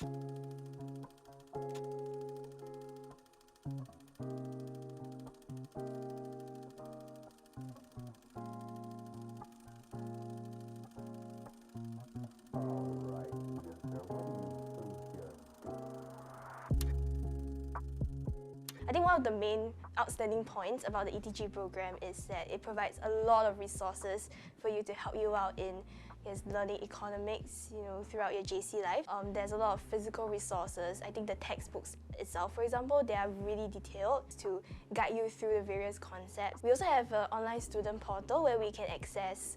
I think one of the main outstanding points about the ETG program is that it provides a lot of resources for you to help you out in learning economics, throughout your JC life. There's a lot of physical resources. I think the textbooks itself, for example, they are really detailed to guide you through the various concepts. We also have an online student portal where we can access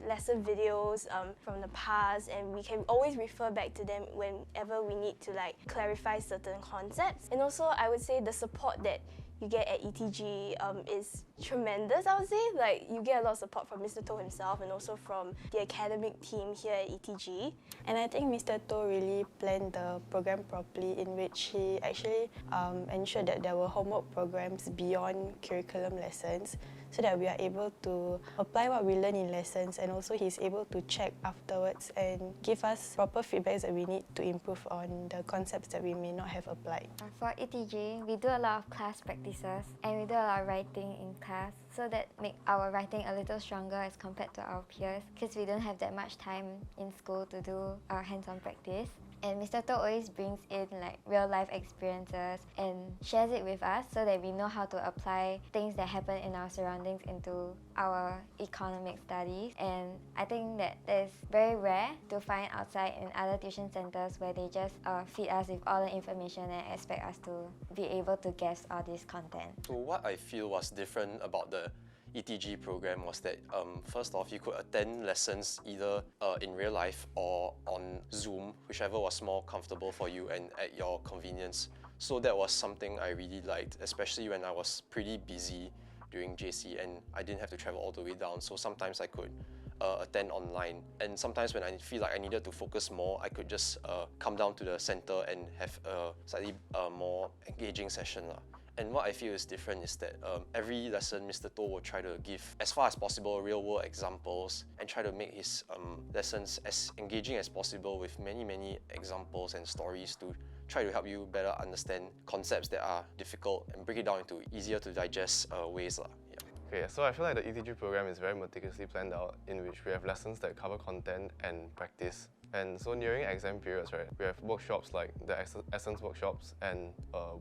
lesson videos from the past, and we can always refer back to them whenever we need to clarify certain concepts. And also, I would say the support that you get at ETG is tremendous, I would say. You get a lot of support from Mr. To himself and also from the academic team here at ETG. And I think Mr. To really planned the program properly, in which he actually ensured that there were homework programs beyond curriculum lessons, so that we are able to apply what we learn in lessons, and also he's able to check afterwards and give us proper feedbacks that we need to improve on the concepts that we may not have applied. For ETG, we do a lot of class practices and we do a lot of writing in class, so that makes our writing a little stronger as compared to our peers, because we don't have that much time in school to do our hands-on practice. And Mr. To always brings in real-life experiences and shares it with us, so that we know how to apply things that happen in our surroundings into our economic studies. And I think that is very rare to find outside in other tuition centers, where they just feed us with all the information and expect us to be able to guess all this content. So what I feel was different about the ETG program was that first off, you could attend lessons either in real life or on Zoom, whichever was more comfortable for you and at your convenience. So that was something I really liked, especially when I was pretty busy during JC and I didn't have to travel all the way down. So sometimes I could attend online, and sometimes when I feel like I needed to focus more, I could just come down to the center and have a slightly more engaging session. And what I feel is different is that every lesson Mr. To will try to give, as far as possible, real-world examples and try to make his lessons as engaging as possible with many examples and stories to try to help you better understand concepts that are difficult and break it down into easier to digest ways. Yeah. Okay, so I feel like the ETG program is very meticulously planned out, in which we have lessons that cover content and practice. And so during exam periods, right, we have workshops like the Essence workshops and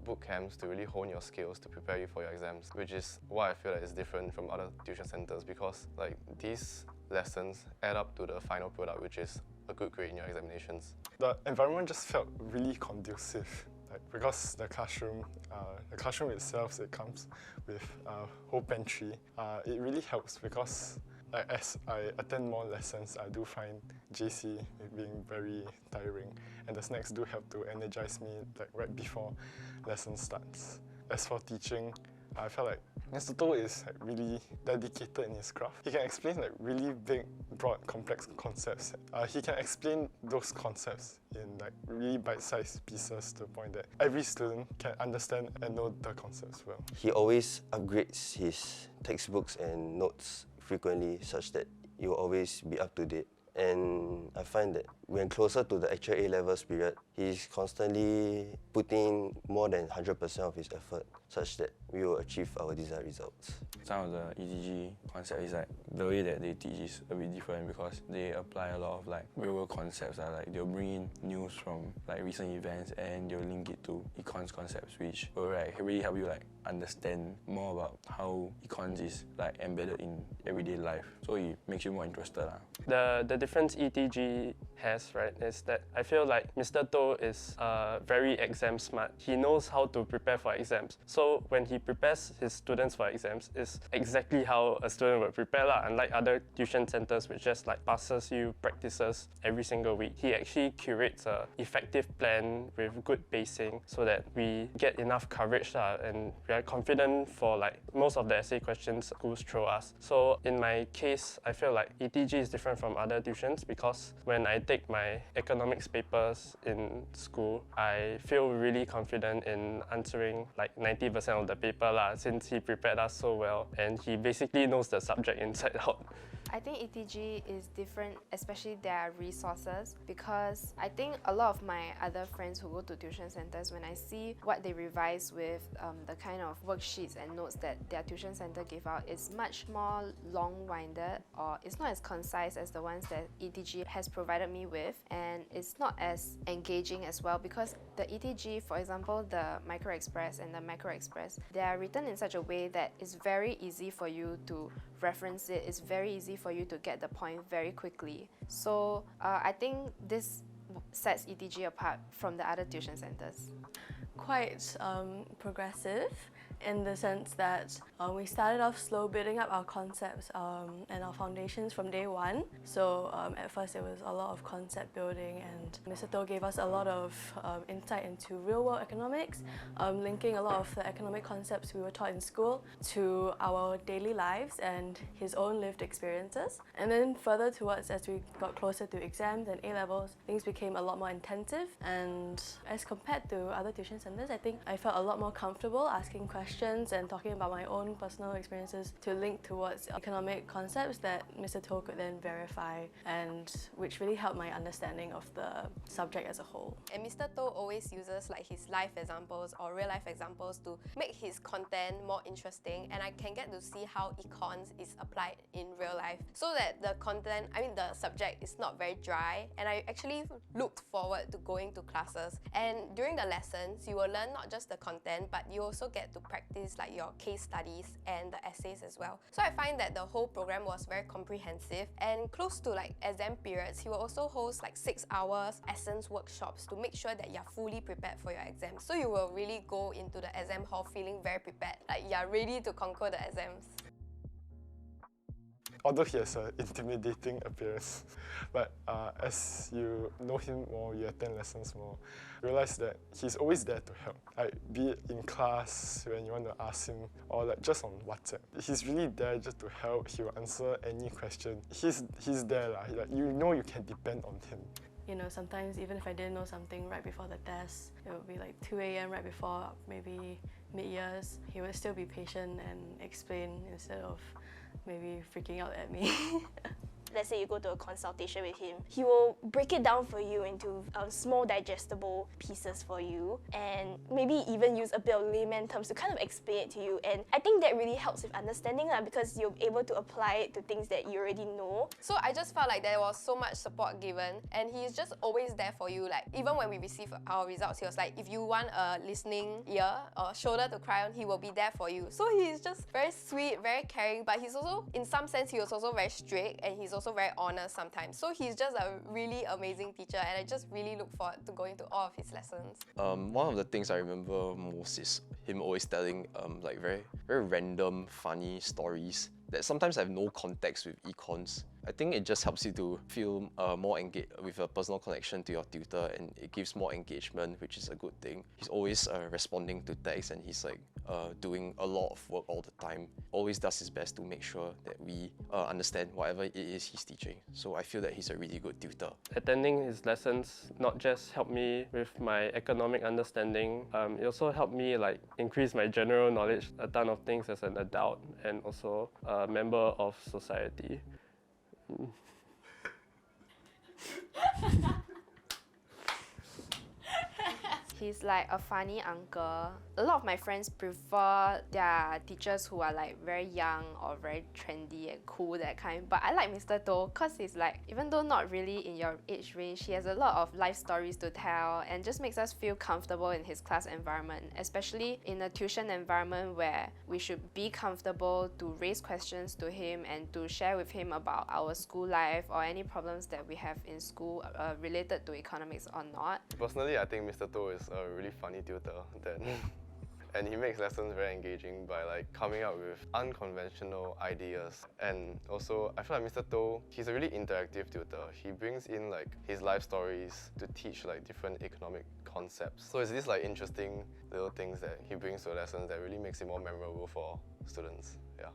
boot camps to really hone your skills to prepare you for your exams, which is what I feel like is different from other tuition centers, because these lessons add up to the final product, which is a good grade in your examinations. The environment just felt really conducive. Because the classroom itself, it comes with a whole pantry. It really helps because as I attend more lessons, I do find JC being very tiring, and the snacks do help to energize me right before lesson starts. As for teaching, I felt like Mr. To is really dedicated in his craft. He can explain really big, broad, complex concepts. He can explain those concepts in really bite-sized pieces to the point that every student can understand and know the concepts well. He always upgrades his textbooks and notes frequently, such that you will always be up to date. And I find that when closer to the actual A-levels period, he's constantly putting more than 100% of his effort, such that we will achieve our desired results. Some of the ETG concept is the way that they teach is a bit different, because they apply a lot of real-world concepts. They'll bring in news from recent events and they'll link it to econs concepts, which will really help you understand more about how econs is embedded in everyday life. So it makes you more interested. The difference ETG has, is that I feel like Mr. To is very exam smart. He knows how to prepare for exams. So when he prepares his students for exams, it's exactly how a student would prepare, unlike other tuition centers which just passes you practices every single week. He actually curates an effective plan with good pacing so that we get enough coverage and we are confident for most of the essay questions schools throw us. So in my case, I feel like ETG is different from other tuitions because when I take my economics papers in school, I feel really confident in answering 90% of the paper since he prepared us so well and he basically knows the subject inside out. I think ETG is different, especially their resources, because I think a lot of my other friends who go to tuition centers, when I see what they revise with, the kind of worksheets and notes that their tuition center give out, it's much more long-winded, or it's not as concise as the ones that ETG has provided me with, and it's not as engaging as well, because the ETG, for example, the Micro Express and the Macro Express, they are written in such a way that it's very easy for you to reference it. It's very easy for you to get the point very quickly. So I think this sets ETG apart from the other tuition centers. Quite progressive in the sense that we started off slow, building up our concepts and our foundations from day one. So at first it was a lot of concept building, and Mr. To gave us a lot of insight into real-world economics, linking a lot of the economic concepts we were taught in school to our daily lives and his own lived experiences. And then further towards, as we got closer to exams and A-levels, things became a lot more intensive, and as compared to other tuition centers, I think I felt a lot more comfortable asking questions and talking about my own personal experiences to link towards economic concepts that Mr. To could then verify, and which really helped my understanding of the subject as a whole. And Mr. To always uses like his life examples or real life examples to make his content more interesting, and I can get to see how econs is applied in real life, so that the content, the subject is not very dry, and I actually looked forward to going to classes. And during the lessons, you will learn not just the content, but you also get to practice like your case studies and the essays as well. So I find that the whole program was very comprehensive, and close to like exam periods, he will also host like 6 hours essence workshops to make sure that you're fully prepared for your exams. So you will really go into the exam hall feeling very prepared, like you're ready to conquer the exams. Although he has an intimidating appearance, but as you know him more, you attend lessons more, realize that he's always there to help. Like, be it in class when you want to ask him, or like just on WhatsApp. He's really there just to help. He will answer any question. He's there, like, you know you can depend on him. You know, sometimes even if I didn't know something right before the test, it would be like 2 a.m. right before maybe mid-years, he would still be patient and explain instead of maybe freaking out at me. Let's say you go to a consultation with him, he will break it down for you into small digestible pieces for you, and maybe even use a bit of layman terms to kind of explain it to you. And I think that really helps with understanding because you're able to apply it to things that you already know. So I just felt like there was so much support given, and he's just always there for you. Like, even when we receive our results, he was like, if you want a listening ear or shoulder to cry on, he will be there for you. So he's just very sweet, very caring, but he's also, in some sense, he was also very strict, and he's also very honest sometimes. So he's just a really amazing teacher, and I just really look forward to going to all of his lessons. One of the things I remember most is him always telling like very random, funny stories that sometimes have no context with econs. I think it just helps you to feel more engaged with a personal connection to your tutor, and it gives more engagement, which is a good thing. He's always responding to texts, and he's like doing a lot of work all the time. Always does his best to make sure that we understand whatever it is he's teaching. So I feel that he's a really good tutor. Attending his lessons not just helped me with my economic understanding, it also helped me like increase my general knowledge, a ton of things as an adult and also a member of society. He's like a funny uncle. A lot of my friends prefer their teachers who are like very young or very trendy and cool, that kind. But I like Mr. To because he's like, even though not really in your age range, he has a lot of life stories to tell and just makes us feel comfortable in his class environment, especially in a tuition environment where we should be comfortable to raise questions to him and to share with him about our school life or any problems that we have in school related to economics or not. Personally, I think Mr. To is a really funny tutor and he makes lessons very engaging by like coming up with unconventional ideas. And also, I feel like Mr. To, he's a really interactive tutor. He brings in like his life stories to teach like different economic concepts. So it's these like interesting little things that he brings to lessons that really makes it more memorable for students. Yeah.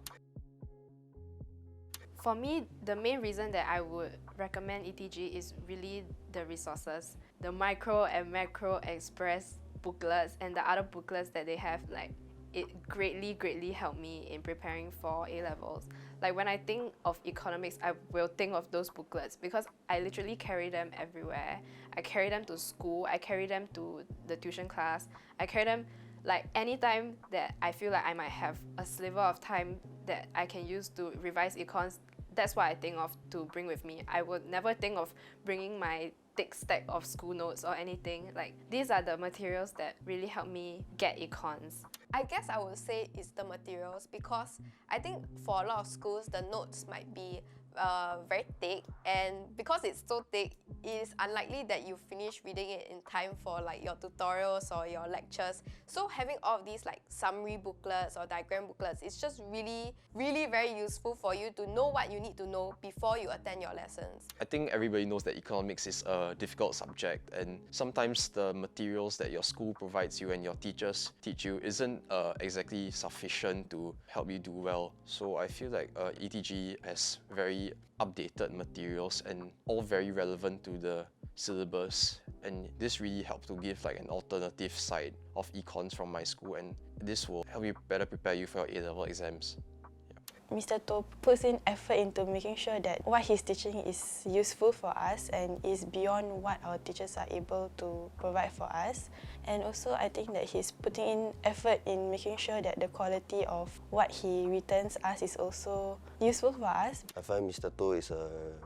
For me, the main reason that I would recommend ETG is really the resources. The Micro and Macro Express booklets and the other booklets that they have, like it greatly helped me in preparing for A-levels. Like when I think of economics, I will think of those booklets because I literally carry them everywhere. I carry them to school, I carry them to the tuition class, I carry them like anytime that I feel like I might have a sliver of time that I can use to revise econs. That's what I think of to bring with me. I would never think of bringing my thick stack of school notes or anything. Like these are the materials that really help me get econs. I guess I would say it's the materials because I think for a lot of schools the notes might be very thick, and because it's so thick, it is unlikely that you finish reading it in time for like your tutorials or your lectures. So having all of these like summary booklets or diagram booklets is just really very useful for you to know what you need to know before you attend your lessons. I think everybody knows that economics is a difficult subject, and sometimes the materials that your school provides you and your teachers teach you isn't exactly sufficient to help you do well. So I feel like ETG has very updated materials and all very relevant to the syllabus, and this really helped to give like an alternative side of econs from my school, and this will help you better prepare you for your A-level exams. Mr. To puts in effort into making sure that what he's teaching is useful for us and is beyond what our teachers are able to provide for us. And also I think that he's putting in effort in making sure that the quality of what he returns us is also useful for us. I find Mr. To is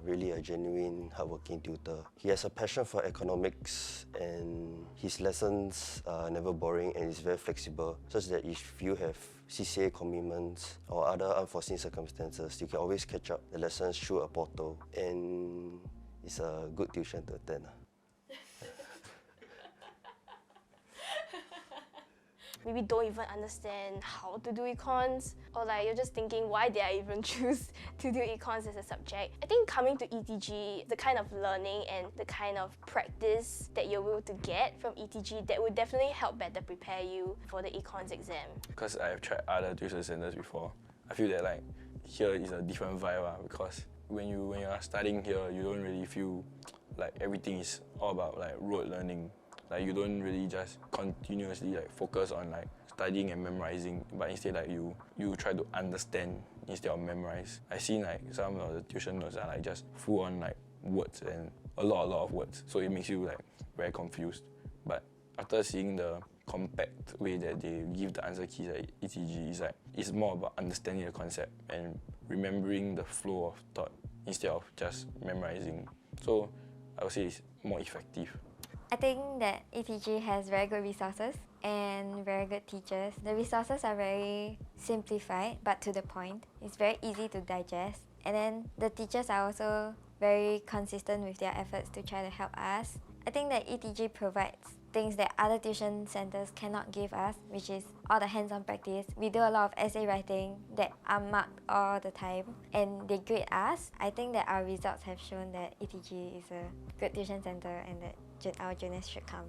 really a genuine, hardworking tutor. He has a passion for economics, and his lessons are never boring and is very flexible, such that if you have CCA commitments or other unforeseen circumstances, you can always catch up the lessons through a portal, and it's a good tuition to attend. Maybe don't even understand how to do econs, or like you're just thinking why did I even choose to do econs as a subject. I think coming to ETG, the kind of learning and the kind of practice that you're able to get from ETG, that would definitely help better prepare you for the econs exam. Because I've tried other tuition centers before, I feel that like here is a different vibe because when you are studying here, you don't really feel like everything is all about like rote learning. Like you don't really just continuously like focus on like studying and memorizing, but instead like you try to understand instead of memorize. I seen like some of the tuition notes are like just full on like words and a lot of words, so it makes you like very confused. But after seeing the compact way that they give the answer keys at ETG, is like it's more about understanding the concept and remembering the flow of thought instead of just memorizing. So I would say it's more effective. I think that ETG has very good resources and very good teachers. The resources are very simplified but to the point. It's very easy to digest. And then the teachers are also very consistent with their efforts to try to help us. I think that ETG provides things that other tuition centers cannot give us, which is all the hands-on practice. We do a lot of essay writing that are marked all the time, and they grade us. I think that our results have shown that ETG is a good tuition center and that our juniors should come.